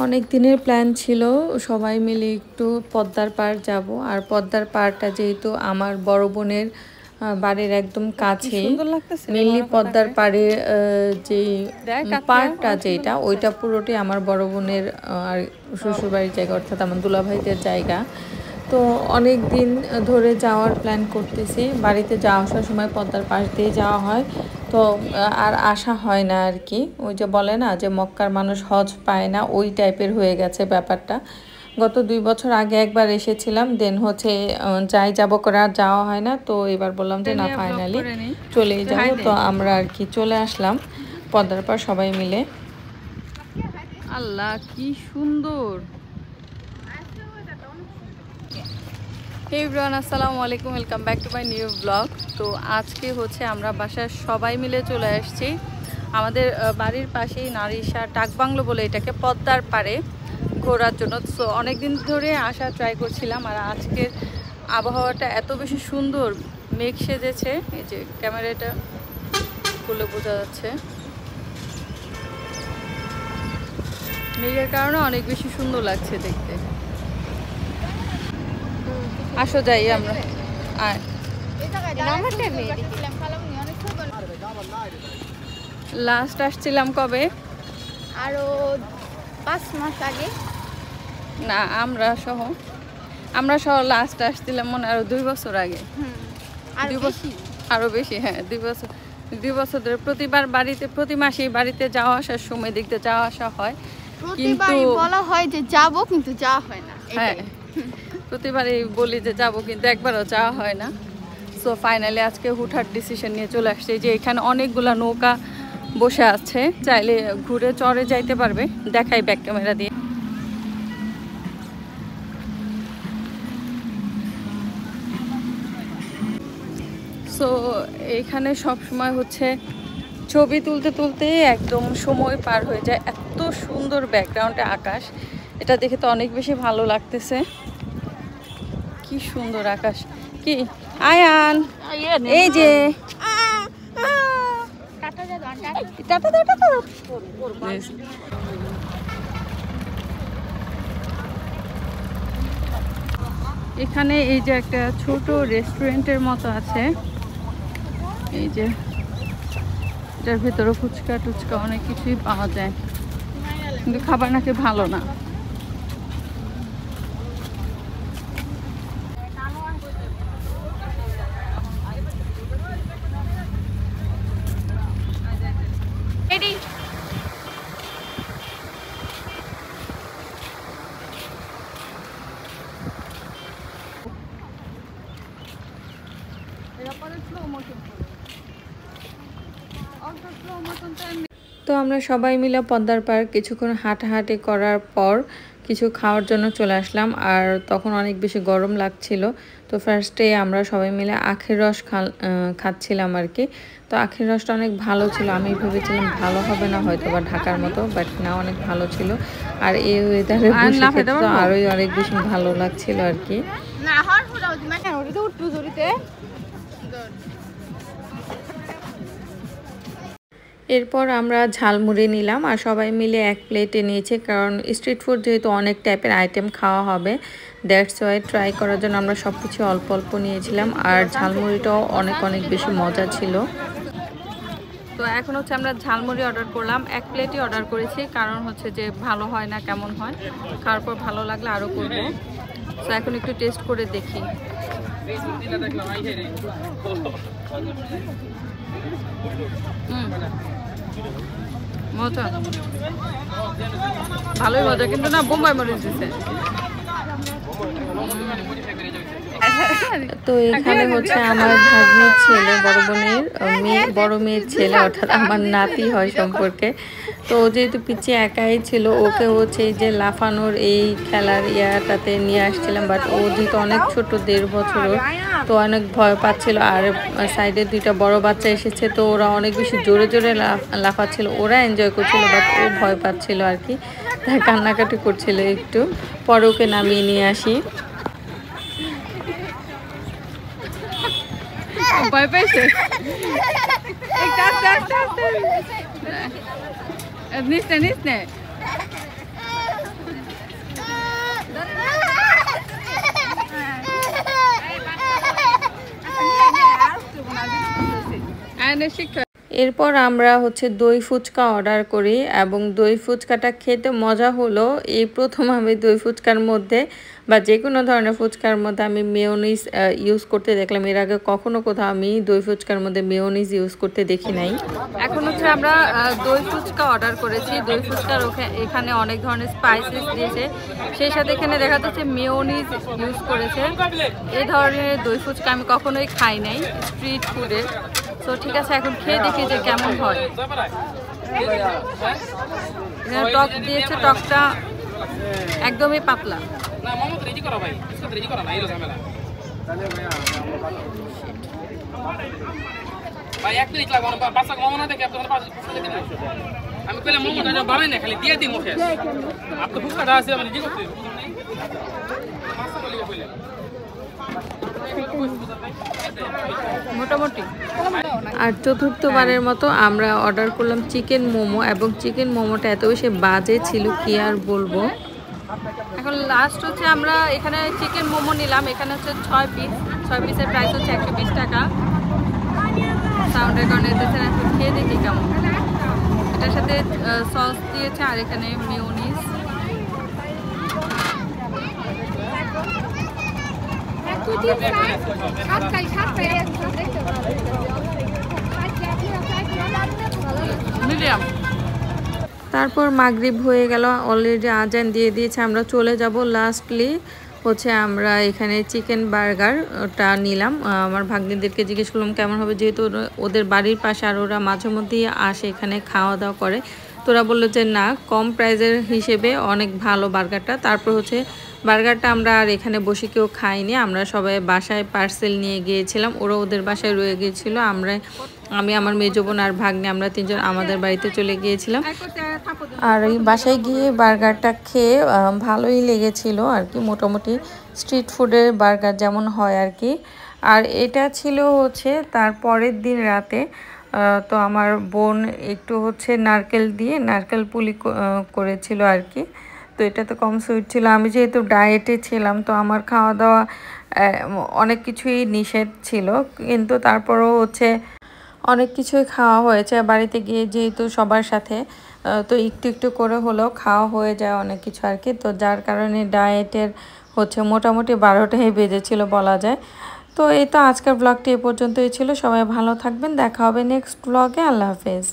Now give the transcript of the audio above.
অনেক দিনের প্ল্যান ছিল সবাই মিলে একটু পদ্মার পাড় যাব। আর পদ্মার পাড়টা যেহেতু আমার বড় বোনের বাড়ির একদম কাছে, মেনলি পদ্মার পাড়ে যে পাড়টা যেটা ওইটা পুরোটাই আমার বড় বোনের আর শ্বশুরবাড়ির জায়গা, অর্থাৎ আমার দুলাভাইদের জায়গা। তো অনেক দিন ধরে যাওয়ার প্ল্যান করতেছি। বাড়িতে যাওয়া আসার সময় পদ্মার পাশ দিয়ে যাওয়া হয়, তো আর আসা হয় না আর কি। ওই যে বলে না যে মক্কার মানুষ হজ পায় না, ওই টাইপের হয়ে গেছে ব্যাপারটা। গত 2 বছর আগে একবার এসেছিলাম, দেন হচ্ছে যাব করে আর যাওয়া হয় না। তো এবার বললাম যে না, ফাইনালি চলেই যাব। তো আমরা আর কি চলে আসলাম পদ্মার পাড় সবাই মিলে। আল্লাহ কি সুন্দর। হে এভরিওয়ান, আসসালামু আলাইকুম, welcome back to my new blog. তো আজকে হচ্ছে আমরা বাসায় সবাই মিলে চলে আসছি আমাদের বাড়ির পাশেই নারিশা ডাকবাংলো বলে এটাকে, পদ্মার পাড়ে ঘোরার জন্য। সো অনেকদিন ধরে আসা ট্রাই করছিলাম, আর আজকের আবহাওয়াটা এত বেশি সুন্দর, মেঘ সেজেছে। এই যে ক্যামেরাটা খুলে বোঝা যাচ্ছে, মেঘের কারণে অনেক বেশি সুন্দর লাগছে দেখতে। আসো যাই আমরা। লাস্ট আসছিলাম কবে? আরো 5 মাস আগে। না, আমরা সহ লাস্ট আসছিলাম মনে আরো 2 বছর আগে। আরো বেশি, হ্যাঁ 2 বছর ধরে প্রতিবার বাড়িতে, প্রতি মাসেই বাড়িতে যাওয়া আসার সময় দেখতে যাওয়া আসা হয়, কিন্তু বলা হয় যে যাব, কিন্তু যাওয়া হয় না। হ্যাঁ, প্রতিবারই বলি যে যাব, কিন্তু একবারও যাওয়া হয় না। সো ফাইনালি আজকে হুটহাট ডিসিশন নিয়ে চলে আসছে যে এখানে অনেকগুলা নৌকা বসে আছে, চাইলে ঘুরে চরে যাইতে পারবে। দেখাই ব্যাক ক্যামেরা দিয়ে। সো এখানে সব সময় হচ্ছে ছবি তুলতে তুলতে একদম সময় পার হয়ে যায়। এত সুন্দর ব্যাকগ্রাউন্ডে আকাশ, এটা দেখে তো অনেক বেশি ভালো লাগতেছে। কি সুন্দর আকাশ। কি আয়ান, এই যে এখানে এই যে একটা ছোট রেস্টুরেন্টের মতো আছে, এই যে এটার ভেতরে ফুচকা টুচকা অনেক কিছুই পাওয়া যায়, কিন্তু খাবার নাকি ভালো না। তো আমরা সবাই মিলে পদ্মার পাড় কিছুক্ষণ হাঁটাহাঁটি করার পর কিছু খাওয়ার জন্য চলে আসলাম। আর তখন অনেক বেশি গরম লাগছিল। তো ফার্স্টে আমরা সবাই মিলে আখের রস খাচ্ছিলাম আর কি। তো আখের রসটা অনেক ভালো ছিল। আমি ভেবেছিলাম ভালো হবে না হয়তো বা ঢাকার মতো, বাট না, অনেক ভালো ছিল। আর এই ওয়েদারে বসে খেতে তো আরোই অনেক বেশি ভালো লাগছিল আর কি। এরপর আমরা ঝালমুড়ি নিলাম, আর সবাই মিলে এক প্লেটে নিয়েছি, কারণ স্ট্রিট ফুড যেহেতু অনেক টাইপের আইটেম খাওয়া হবে, দ্যাটস ওয়াই ট্রাই করার জন্য আমরা সব কিছু অল্প অল্প নিয়েছিলাম। আর ঝালমুড়িটাও অনেক বেশি মজা ছিল। তো এখন হচ্ছে আমরা ঝালমুড়ি অর্ডার করলাম, এক প্লেটই অর্ডার করেছি, কারণ হচ্ছে যে ভালো হয় না কেমন হয়, খাওয়ার পর ভালো লাগলে আরও করবো। তো এখন একটু টেস্ট করে দেখি। মজা, ভালোই মজা, কিন্তু না বোম্বাই মরিচ দিছে। তো এখানে হচ্ছে আমার ভাগ্নির ছেলে, বড় মেয়ের ছেলে, অর্থাৎ আমার নাতি হয় সম্পর্কে। তো যেহেতু পিছিয়ে একাই ছিল, ওকে হচ্ছে এই যে লাফানোর এই খেলার ইয়াটাতে নিয়ে আসছিলাম, বাট ও যেহেতু অনেক ছোট, 1.5 বছরের, তো অনেক ভয় পাচ্ছিল। আর সাইডে 2টা বড় বাচ্চা এসেছে, তো ওরা অনেক বেশি জোরে জোরে লাফাচ্ছিল। ওরা এনজয় করছিল, বাট ও ভয় পাচ্ছিল আর কি, তাই কান্নাকাটি করছিল একটু। পরে ওকে নামিয়ে নিয়ে আসি। ভয় পাইছে, নিস নে আয়নের শিক্ষা। এরপর আমরা হচ্ছে দই ফুচকা অর্ডার করি এবং দই ফুচকাটা খেতে মজা হলো। এই প্রথম আমি দই ফুচকার মধ্যে বা যে কোনো ধরনের ফুচকার মধ্যে আমি মেয়োনিজ ইউজ করতে দেখলাম। এর আগে কখনো কোথাও আমি দই ফুচকার মধ্যে মেয়োনিজ ইউজ করতে দেখি নাই। এখন হচ্ছে আমরা দই ফুচকা অর্ডার করেছি। দই ফুচকার এখানে অনেক ধরনের স্পাইসেস দিয়েছে, সেই সাথে এখানে দেখা যাচ্ছে মেয়োনিজ ইউজ করেছে। এই ধরনের দই ফুচকা আমি কখনোই খাই নাই স্ট্রিট ফুডে। তো ঠিক আছে, এখন খেয়ে দেখি যে কেমন হয়। টক দিয়েছে, টকটা একদমই পাতলা। মোটামুটি। আর চতুর্থবারের মতো আমরা অর্ডার করলাম চিকেন মোমো এবং চিকেন মোমোটা এত বেশি বাজে ছিল কি আর বলবো। এখন লাস্ট হচ্ছে আমরা এখানে চিকেন মোমো নিলাম। এখানে হচ্ছে 6 পিস, 6 পিসের প্রাইস হচ্ছে 120 টাকা। সাউন্ডের কারণে দিয়েছেন, এখন খেয়ে দেখি কেমন। এটার সাথে সস দিয়েছে আর এখানে মেয়োনিজ। মিডিয়াম। তারপর মাগরিব হয়ে গেল, অলরেডি আজান দিয়ে দিয়েছে, আমরা চলে যাব। লাস্টলি হচ্ছে আমরা এখানে চিকেন বার্গারটা নিলাম। আমার ভাগ্নিদেরকে জিজ্ঞেস করলাম কেমন হবে, যেহেতু ওদের বাড়ির পাশে আর ওরা মাঝে মধ্যেই আসে এখানে খাওয়া দাওয়া করে। তোরা বললো যে না, কম প্রাইজের হিসেবে অনেক ভালো বার্গারটা। তারপর হচ্ছে বার্গারটা আমরা আর এখানে বসে কেউ খাইনি, আমরা সবাই বাসায় পার্সেল নিয়ে গিয়েছিলাম। ওরা ওদের বাসায় রয়ে গিয়েছিল, আমি আমার মেজো বোন আর ভাগ্নে আমরা 3 জন আমাদের বাড়িতে চলে গিয়েছিলাম। আর এই বাসায় গিয়ে বার্গারটা খেয়ে ভালোই লেগেছিল আর কি, মোটামুটি স্ট্রিট ফুডের বার্গার যেমন হয় আর কি। আর এটা ছিল হচ্ছে তার পরের দিন রাতে। তো আমার বোন একটু হচ্ছে নারকেল পুলি করেছিল আর কি। তো এটা তো কম সুইট ছিল, আমি যেহেতু ডায়েটে ছিলাম তো আমার খাওয়া দাওয়া অনেক কিছুই নিষেধ ছিল, কিন্তু তারপরও হচ্ছে অনেক কিছুই খাওয়া হয়েছে বাড়িতে গিয়ে, যেহেতু সবার সাথে তো একটু একটু করে হলেও খাওয়া হয়ে যায় অনেক কিছু আর কি। তো যার কারণে ডায়েটের হচ্ছে মোটামুটি 12টাই বেজেছিল বলা যায়। তো এই তো আজকের ব্লগটি এ পর্যন্তই ছিল। সবাই ভালো থাকবেন, দেখা হবে নেক্সট ব্লগে। আল্লাহ হাফেজ।